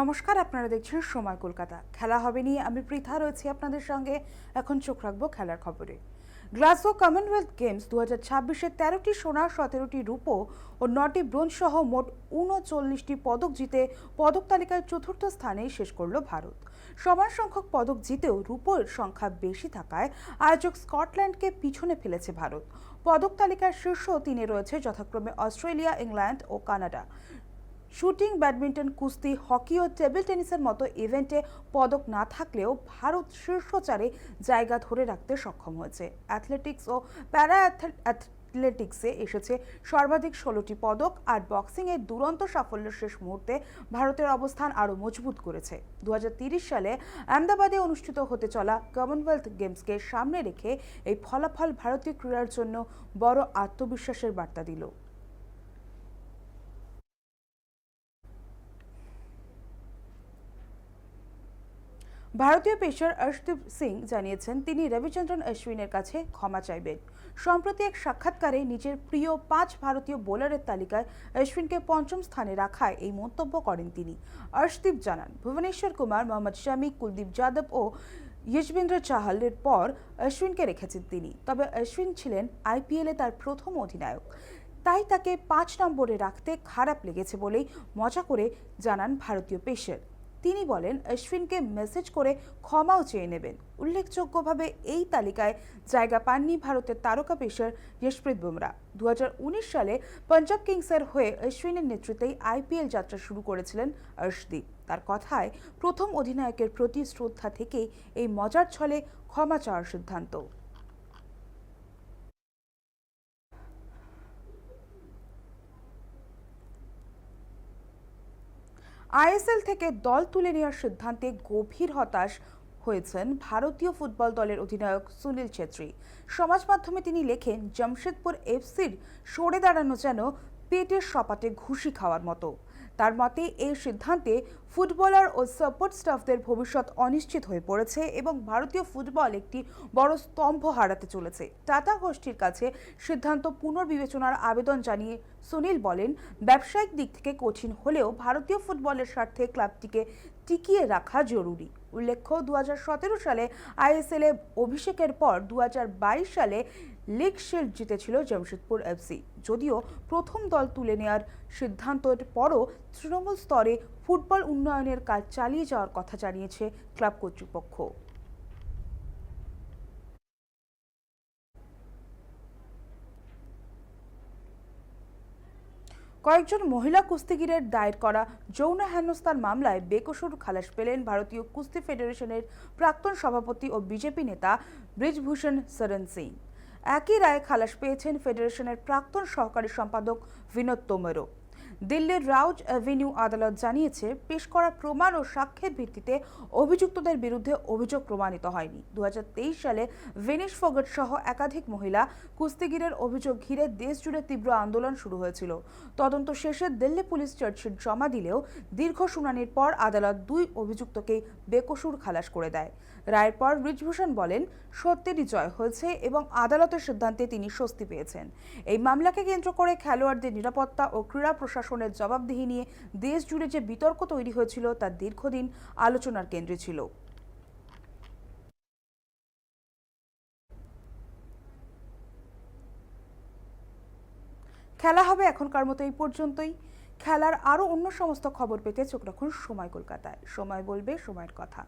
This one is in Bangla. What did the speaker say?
নমস্কার, আপনারা দেখছেন সময় কলকাতা। খেলা হবে নিয়ে আমি পৃথা রয়েছি আপনাদের সঙ্গে। এখন চোখ রাখবো খেলার খবরে। গ্লাসগো কমনওয়েলথ গেমস 2026-এ 13টি সোনা, 17টি রূপো ও 9টি ব্রোঞ্জ সহ মোট 39টি পদক জিতে পদক তালিকায় চতুর্থ স্থানে শেষ করল ভারত। সমান সংখ্যক পদক জিতেও রূপোর সংখ্যা বেশি থাকায় আয়োজক স্কটল্যান্ডকে পিছনে ফেলেছে ভারত। পদক তালিকার শীর্ষ তিনে রয়েছে যথাক্রমে অস্ট্রেলিয়া, ইংল্যান্ড ও কানাডা। শুটিং, ব্যাডমিন্টন, কুস্তি, হকি ও টেবিল টেনিসের মতো ইভেন্টে পদক না থাকলেও ভারত শীর্ষ চারে জায়গা ধরে রাখতে সক্ষম হয়েছে। অ্যাথলেটিক্স ও প্যারা অ্যাথলেটিক্সে এসেছে সর্বাধিক 16টি পদক, আর বক্সিংয়ের দুরন্ত সাফল্যের শেষ মুহূর্তে ভারতের অবস্থান আরও মজবুত করেছে। 2030 সালে আহমেদাবাদে অনুষ্ঠিত হতে চলা কমনওয়েলথ গেমসকে সামনে রেখে এই ফলাফল ভারতীয় ক্রীড়ার জন্য বড় আত্মবিশ্বাসের বার্তা দিল। ভারতীয় পেসার অর্শদীপ সিং জানিয়েছেন তিনি রবিচন্দ্রন অশ্বিনের কাছে ক্ষমা চাইবেন। সম্প্রতি এক সাক্ষাৎকারে নিজের প্রিয় 5 ভারতীয় বোলারের তালিকায় অশ্বিনকে পঞ্চম স্থানে রাখায় এই মন্তব্য করেন তিনি। অর্শদীপ জানান, ভুবনেশ্বর কুমার, মোহাম্মদ শামি, কুলদীপ যাদব ও যশবীন্দ্র চাহালের পর অশ্বিনকে রেখেছেন তিনি। তবে অশ্বিন ছিলেন আইপিএলে তার প্রথম অধিনায়ক, তাই তাকে 5 নম্বরে রাখতে খারাপ লেগেছে বলেই মজা করে জানান ভারতীয় পেসার। তিনি বলেন, অশ্বিনকে মেসেজ করে ক্ষমাও চেয়ে নেবেন। উল্লেখযোগ্যভাবে এই তালিকায় জায়গা পাননি ভারতের তারকা পেসার যশপ্রীত বুমরা। 2019 সালে পাঞ্জাব কিংসের হয়ে অশ্বিনের নেতৃত্বেই আইপিএল যাত্রা শুরু করেছিলেন অর্শদীপ। তার কথায়, প্রথম অধিনায়কের প্রতি শ্রদ্ধা থেকেই এই মজার ছলে ক্ষমা চাওয়ার সিদ্ধান্ত। আইএসএল থেকে দল তুলে নেওয়ার সিদ্ধান্তে গভীর হতাশ হয়েছেন ভারতীয় ফুটবল দলের অধিনায়ক সুনীল ছেত্রী। সমাজ মাধ্যমে তিনি লেখেন, জামশেদপুর এফসির সরে দাঁড়ানো যেন পেটের সপাটে ঘুষি খাওয়ার মতো। তার মতে এই সিদ্ধান্তে ফুটবলার ও সাপোর্ট স্টাফদের ভবিষ্যৎ অনিশ্চিত হয়ে পড়েছে এবং ভারতীয় ফুটবল একটি বড় স্তম্ভ হারাতে চলেছে। টাটা গোষ্ঠীর কাছে সিদ্ধান্ত পুনর্বিবেচনার আবেদন জানিয়ে সুনীল বলেন, ব্যবসায়িক দিক থেকে কঠিন হলেও ভারতীয় ফুটবলের স্বার্থে ক্লাবটিকে টিকিয়ে রাখা জরুরি। উল্লেখ্য, 2017 সালে আইএসএল এ অভিষেকের পর 2022 সালে লিগ শিল্ড জিতেছিল জামশেদপুর এফসি। যদিও প্রথম দল তুলে নেওয়ার সিদ্ধান্তের পরও তৃণমূল স্তরে ফুটবল উন্নয়নের কাজ চালিয়ে যাওয়ার কথা জানিয়েছে ক্লাব কর্তৃপক্ষ। কয়েকজন মহিলা কুস্তিগিরের দায়ের করা যৌন হেনস্থার মামলায় বেকসুর খালাস পেলেন ভারতীয় কুস্তি ফেডারেশনের প্রাক্তন সভাপতি ও বিজেপি নেতা ব্রিজভূষণ শরণ সিং। একই রায়ে খালাস পেয়েছেন ফেডারেশনের প্রাক্তন সহকারী সম্পাদক বিনোদ তোমরও। দিল্লির রাউজ অ্যাভিনিউ আদালত জানিয়েছে, পেশ করা প্রমাণ ও সাক্ষ্যের ভিত্তিতে অভিযুক্তদের বিরুদ্ধে অভিযোগ প্রমাণিত হয়নি। 2023 সালে ভিনেশ ফোগট সহ একাধিক মহিলা কুস্তিগিরের অভিযোগ ঘিরে দেশ জুড়ে তীব্র আন্দোলন শুরু হয়েছিল। তদন্ত শেষে দিল্লি পুলিশ চার্জশিট জমা দিলেও দীর্ঘ শুনানির পর আদালত 2 অভিযুক্তকেই বেকসুর খালাস করে দেয়। রায়ের পর ব্রিজভূষণ বলেন, সত্যেরই জয় হয়েছে এবং আদালতের সিদ্ধান্তে তিনি স্বস্তি পেয়েছেন। এই মামলাকে কেন্দ্র করে খেলোয়াড়দের নিরাপত্তা ও ক্রীড়া প্রশাসনের জবাবদিহি নিয়ে দেশ জুড়ে যে বিতর্ক তৈরি হয়েছিল তা দীর্ঘদিন আলোচনার কেন্দ্রে ছিল। খেলা হবে এখনকার মতো এই পর্যন্তই। খেলার আরও অন্য সমস্ত খবর পেতে চোখ রাখুন সময় কলকাতায়। সময় বলবে সময়ের কথা।